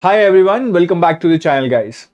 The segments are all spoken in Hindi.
Hi everyone, welcome back to the channel guys.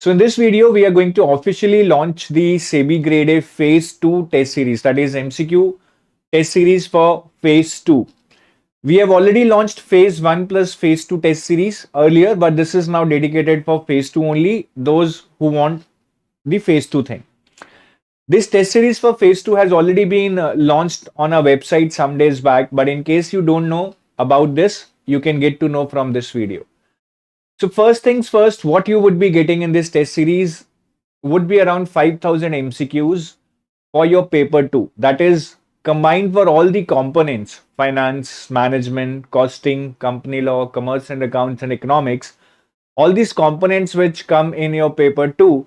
So in this video, we are going to officially launch the SEBI Grade A Phase 2 test series, that is MCQ test series for Phase 2. We have already launched Phase 1 plus Phase 2 test series earlier, but this is now dedicated for Phase 2 only, those who want the Phase 2 thing. This test series for Phase 2 has already been launched on our website some days back, but in case you don't know about this, you can get to know from this video. So first things first, what you would be getting in this test series would be around 5,000 MCQs for your paper 2. That is combined for all the components: finance, management, costing, company law, commerce and accounts, and economics. All these components which come in your paper 2,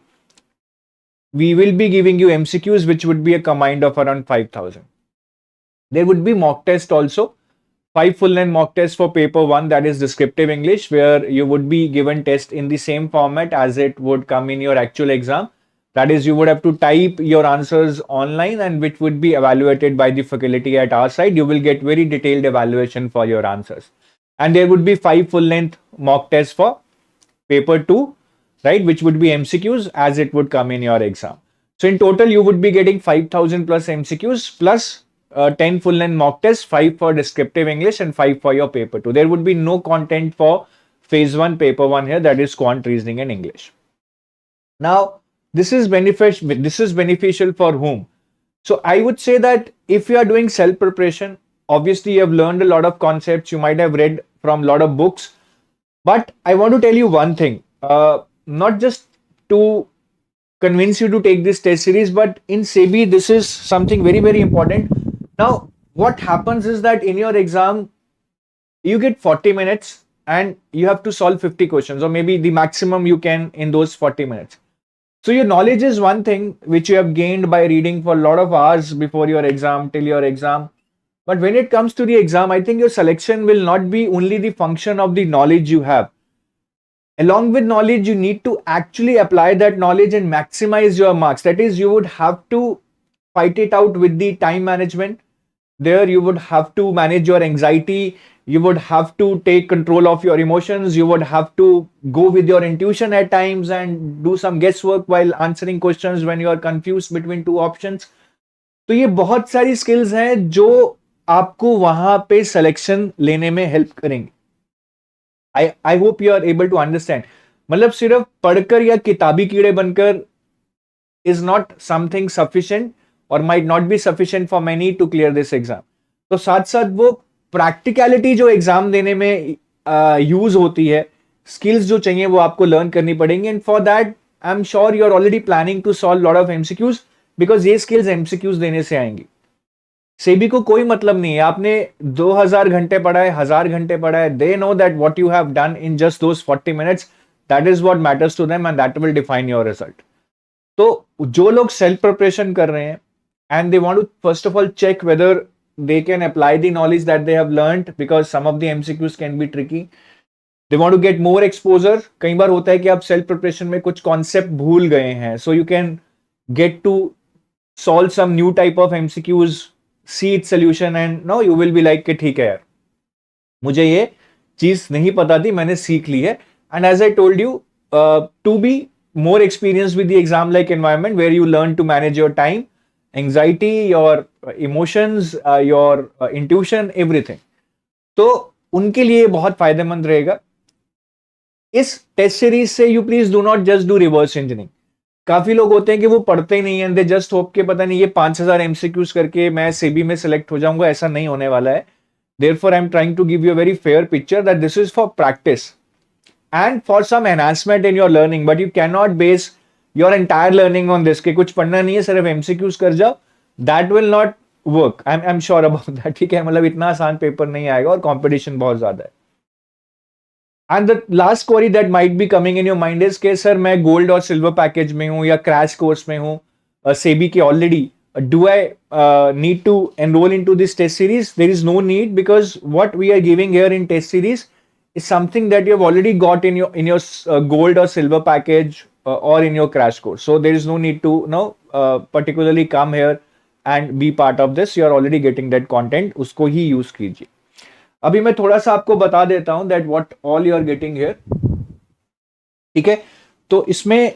we will be giving you MCQs which would be a combined of around 5,000. There would be mock test also. 5 full length mock tests for paper 1, that is descriptive English, where you would be given test in the same format as it would come in your actual exam. That is, you would have to type your answers online and which would be evaluated by the faculty at our side. You will get very detailed evaluation for your answers. And there would be 5 full length mock tests for paper 2, right, which would be MCQs as it would come in your exam. So in total, you would be getting 5,000 plus MCQs plus 10 full length mock tests, 5 for descriptive English and 5 for your paper 2. There would be no content for phase 1 paper 1 here, that is quant reasoning and English. Now, this is beneficial for whom? So I would say that if you are doing self preparation, obviously you have learned a lot of concepts, you might have read from a lot of books, but I want to tell you one thing, not just to convince you to take this test series, but in SEBI, this is something very, very important. Now, what happens is that in your exam, you get 40 minutes and you have to solve 50 questions, or maybe the maximum you can in those 40 minutes. So your knowledge is one thing which you have gained by reading for a lot of hours before your exam, till your exam. But when it comes to the exam, I think your selection will not be only the function of the knowledge you have. Along with knowledge, you need to actually apply that knowledge and maximize your marks. That is, you would have to fight it out with the time management. There, you would have to manage your anxiety. You would have to take control of your emotions. You would have to go with your intuition at times and do some guesswork while answering questions when you are confused between two options. तो ये बहुत सारी स्किल्स हैं जो आपको वहां पे सिलेक्शन लेने में हेल्प करेंगे. I hope you are able to understand. मतलब सिर्फ पढ़कर या किताबी कीड़े बनकर इज नॉट समथिंग सफिशिएंट और might not be sufficient for many to clear this exam. तो साथ साथ वो प्रैक्टिकलिटी जो एग्जाम देने में यूज होती है, स्किल्स जो चाहिए वो आपको लर्न करनी पड़ेंगी. And for that I am sure you are already planning to solve lot of MCQs, because ये स्किल्स एमसीक्यूज देने से आएंगी. सेबी को कोई मतलब नहीं है आपने 2000 घंटे पढ़ा है, 1000 घंटे पढ़ा है. They know that what you have done in just those 40 minutes, that is what matters to them and that will define your result. तो जो लोग सेल्फ प्रिपरेशन कर रहे हैं and they want to first of all check whether they can apply the knowledge that they have learned, because some of the MCQs can be tricky. They want to get more exposure. कई बार होता है कि आप सेल्फ प्रिपरेशन में कुछ कॉन्सेप्ट भूल गए हैं, so you can get to solve some new type of MCQs, see its solution, and now you will be like कि ठीक है यार, मुझे ये चीज नहीं पता थी, मैंने सीख ली है. And as I told you, to be more experienced with the exam like environment where you learn to manage your time, anxiety, your emotions, your intuition, everything. तो उनके लिए बहुत फायदेमंद रहेगा. इस टेस्ट सीरीज से you please do not just do reverse engineering. काफी लोग होते हैं कि वो पढ़ते ही नहीं है, दे जस्ट होप के पता नहीं ये 5000 एमसीक्यूज करके मैं सेबी में सिलेक्ट हो जाऊंगा. ऐसा नहीं होने वाला है. Therefore, I'm trying to give you a very fair picture that this is for practice and for some enhancement in your learning, but you cannot base your entire learning on this. कि कुछ पढ़ना नहीं है, सिर्फ MCQs कर जाओ. That will not work. I'm sure about that. ठीक है, मतलब इतना आसान पेपर नहीं आएगा और कंपटीशन बहुत ज्यादा है. And the last query that might be coming in your mind is कि सर मैं गोल्ड और सिल्वर पैकेज में हूँ या क्रैश कोर्स में हूँ सेबी के already. Do I need to enroll into this test series? There is no need, because what we are giving here in test series is something that you have already got in your gold or silver package or in your crash course. So there is no need to particularly come here and be part of this. You are already getting that content. उसको ही use कीजिए. अभी मैं थोड़ा सा आपको बता देता हूँ that what all you are getting here. ठीक है, तो इसमें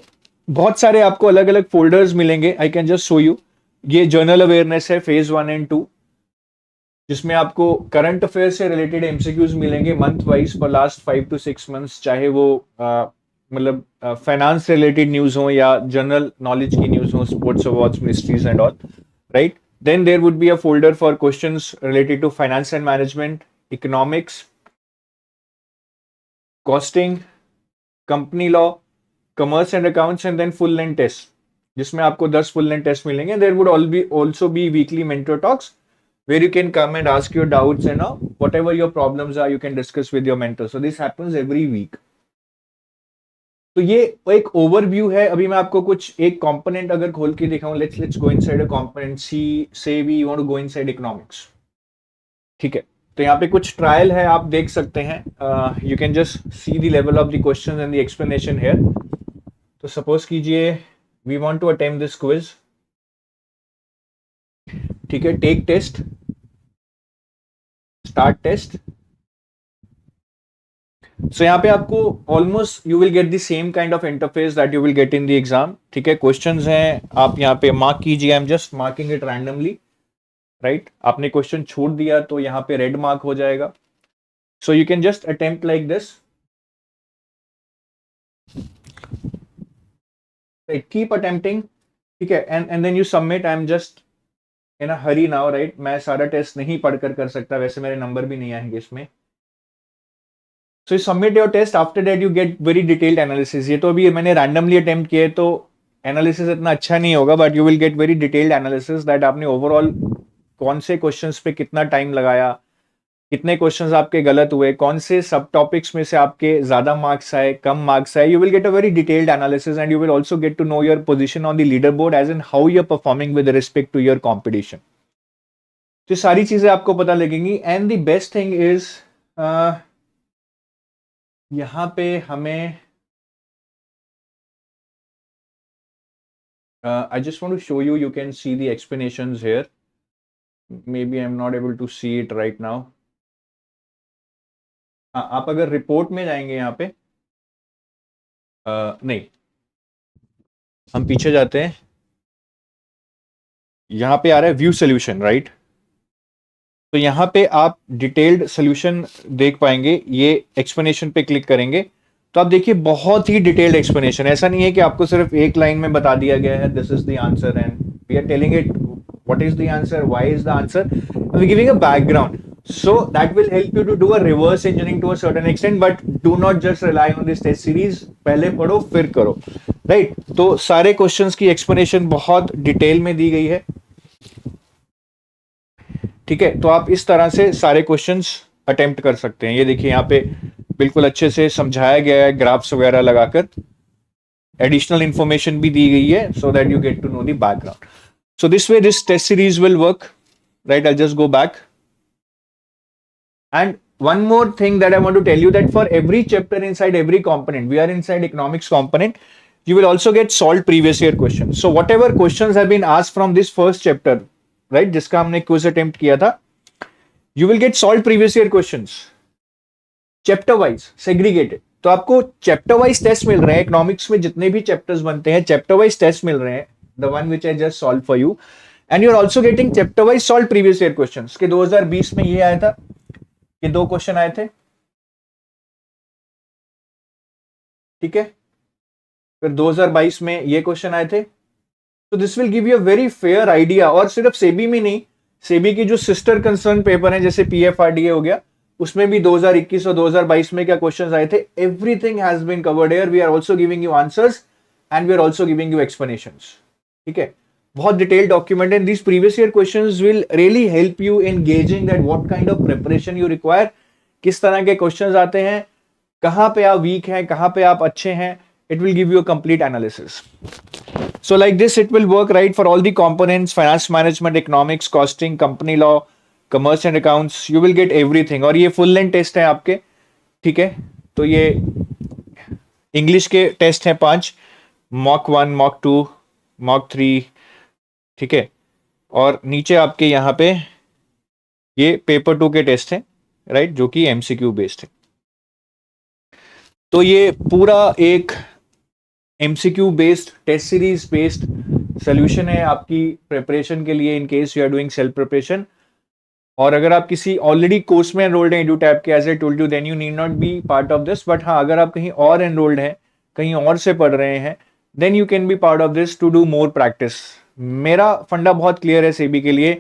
बहुत सारे आपको अलग अलग फोल्डर्स मिलेंगे. I can just show you. ये जर्नल अवेयरनेस है फेज 1 एंड 2, जिसमें आपको करंट अफेयर से रिलेटेड एमसीक्यूज मिलेंगे month wise for last 5 to 6 months, चाहे वो मतलब फाइनेंस रिलेटेड न्यूज हो या जनरल नॉलेज की न्यूज हो, sports awards, ministries and all, right. Then there would be a folder for questions related to finance and management, economics, costing, company law, commerce and accounts, and then full length test, जिसमें आपको 10 full length test मिलेंगे. There would also be weekly mentor talks where you can come and ask your doubts and whatever your problems are, you can discuss with your mentor. So this happens every week. तो ये एक ओवरव्यू है. अभी मैं आपको कुछ एक कंपोनेंट अगर खोल के दिखाऊं, let's go inside a component. Say we want to go inside economics. ठीक है, तो यहाँ पे कुछ ट्रायल है, आप देख सकते हैं. You can just see the level of the question and the explanation here. तो सपोज कीजिए we want to attempt this quiz. ठीक है, take test, start test. So यहाँ पे आपको almost you will get the same kind of interface that you will get in the exam. ठीक है, क्वेश्चंस हैं, आप यहाँ पे मार्क कीजिए. I am just marking it randomly, right. आपने क्वेश्चन छोड़ दिया तो यहाँ पे रेड मार्क हो जाएगा. So you can just attempt like this, right. Keep attempting. ठीक है, and then you submit. I am just in a hurry now, right. मैं सारा टेस्ट नहीं पढ़कर कर सकता, वैसे मेरे नंबर भी नहीं आएंगे इसमें. So you submit your test. After that you get very detailed analysis. ये तो अभी मैंने रैंडमली अटेम्प्ट किया है तो एनालिसिस इतना अच्छा नहीं होगा, but you will gate very detailed analysis that आपने ओवरऑल कौन से क्वेश्चंस पे कितना टाइम लगाया, कितने क्वेश्चंस आपके गलत हुए, कौन से सब टॉपिक्स में से आपके ज्यादा मार्क्स आए, कम मार्क्स आए. You will get a very detailed analysis and you will also get to know your position on the leader board as in how you are performing with respect to your competition. तो सारी चीजें आपको पता लगेंगी. And the best thing is यहाँ पे हमें I just want to show you, you can see the explanations here. Maybe I'm not able to see it right now. हाँ, आप अगर रिपोर्ट में जाएंगे यहाँ पे, नहीं, हम पीछे जाते हैं. यहाँ पे आ रहा है व्यू सोल्यूशन, राइट. तो यहाँ पे आप डिटेल्ड सोल्यूशन देख पाएंगे. ये एक्सप्लेनेशन पे क्लिक करेंगे तो आप देखिए बहुत ही डिटेल्ड एक्सप्लेनेशन. ऐसा नहीं है कि आपको सिर्फ एक लाइन में बता दिया गया है this is the answer and we are telling it what is the answer, why is the answer, we giving a background. So that will help you to do a reverse engineering to a certain extent, but do not just rely on this test series. पहले पढ़ो फिर करो, राइट. तो सारे क्वेश्चंस की एक्सप्लेनेशन बहुत डिटेल में दी गई है. ठीक है, तो आप इस तरह से सारे क्वेश्चंस अटेम्प्ट कर सकते हैं. ये देखिए यहाँ पे बिल्कुल अच्छे से समझाया गया है, ग्राफ्स वगैरह लगाकर. एडिशनल इंफॉर्मेशन भी दी गई है so that you get to know the background. So this way this test series will work, right. I just go back. And one more thing that I want to tell you, that for every chapter inside every component, we are inside economics component, you will also get solved previous year questions. So whatever questions have been asked from this first chapter, right, जिसका हमने quiz attempt किया था, you will get solved previous year questions, chapter wise, segregated. तो आपको chapter wise test मिल रहे हैं. economics में जितने भी chapters बनते हैं chapter wise test मिल रहे हैं, the one which I just solved for you, and you are also getting chapter wise solved previous year questions. कि 2020 में ये आया था, ये 2 क्वेश्चन आए थे. ठीक है, फिर 2022 में ये क्वेश्चन आए थे. तो this will give you a very fair idea. और सिर्फ सेबी में नहीं, सेबी की जो सिस्टर कंसर्न पेपर है जैसे पीएफआरडीए हो गया, उसमें भी 2021 और 2022 में क्या क्वेश्चंस आए थे. Everything has been covered here. We are also giving you answers and we are also giving you explanations. ठीक है, बहुत डिटेल्ड डॉक्यूमेंट है. This previous year questions will really help you in gauging that what kind of preparation you require. किस तरह के क्वेश्चंस आते हैं, कहां पे आप वीक हैं, कहां पे आप अच्छे हैं. It will give you a complete analysis. So like this it will work, right, for all the components: finance management, economics, costing, company law, commerce and accounts. You will get everything. और ये full length टेस्ट है आपके. ठीक है, तो ये इंग्लिश के टेस्ट हैं 5, मॉक 1, मॉक 2, मॉक 3. ठीक है, और नीचे आपके यहाँ पे ये पेपर 2 के टेस्ट हैं, राइट, जो कि एमसीक्यू बेस्ड है. तो ये पूरा एक MCQ based test series based solution है आपकी प्रिपरेशन के लिए in case you are doing self preparation. और अगर आप किसी ऑलरेडी कोर्स में एनरोल्ड हैं EduTap के, as I told you, then you need not be part of this. But हाँ, अगर आप कहीं और एनरोल्ड हैं, कहीं और से पढ़ रहे हैं, then you can be part of this to do more practice. मेरा फंडा बहुत क्लियर है सेबी के लिए,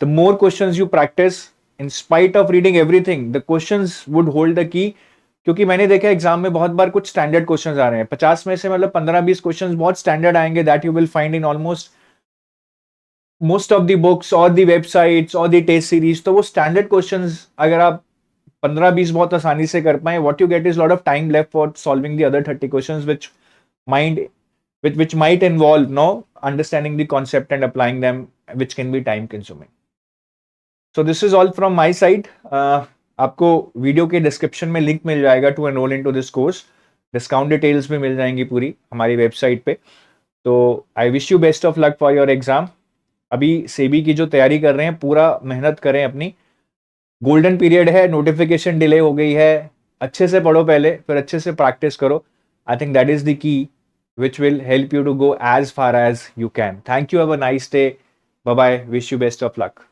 the more questions you practice in spite of reading everything, the questions would hold the key. क्योंकि मैंने देखा एग्जाम में बहुत बार कुछ स्टैंडर्ड क्वेश्चंस आ रहे हैं, 50 में से मतलब 15-20 क्वेश्चंस बहुत स्टैंडर्ड आएंगे, that you will find in almost most of the books और द वेबसाइट्स और द टेस्ट सीरीज। तो वो स्टैंडर्ड क्वेश्चंस अगर आप 15-20 बहुत आसानी से कर पाए, what you get is lot of time left for solving the other 30 questions mind which might involve no understanding the concept and applying them, which can be time consuming. So this is all from my side. आपको वीडियो के डिस्क्रिप्शन में लिंक मिल जाएगा to enroll into this course. Discount details भी मिल जाएंगी पूरी हमारी वेबसाइट पे। तो I wish you best of luck for your exam. अभी सेबी की जो तैयारी कर रहे हैं, पूरा मेहनत करें अपनी। गोल्डन पीरियड है, नोटिफिकेशन डिले हो गई है, अच्छे से पढ़ो पहले, फिर अच्छे से प्रैक्टिस करो। I think that is the key which will help you to go as far as you can. Thank you. Have a nice day. Bye bye. Wish you best of luck.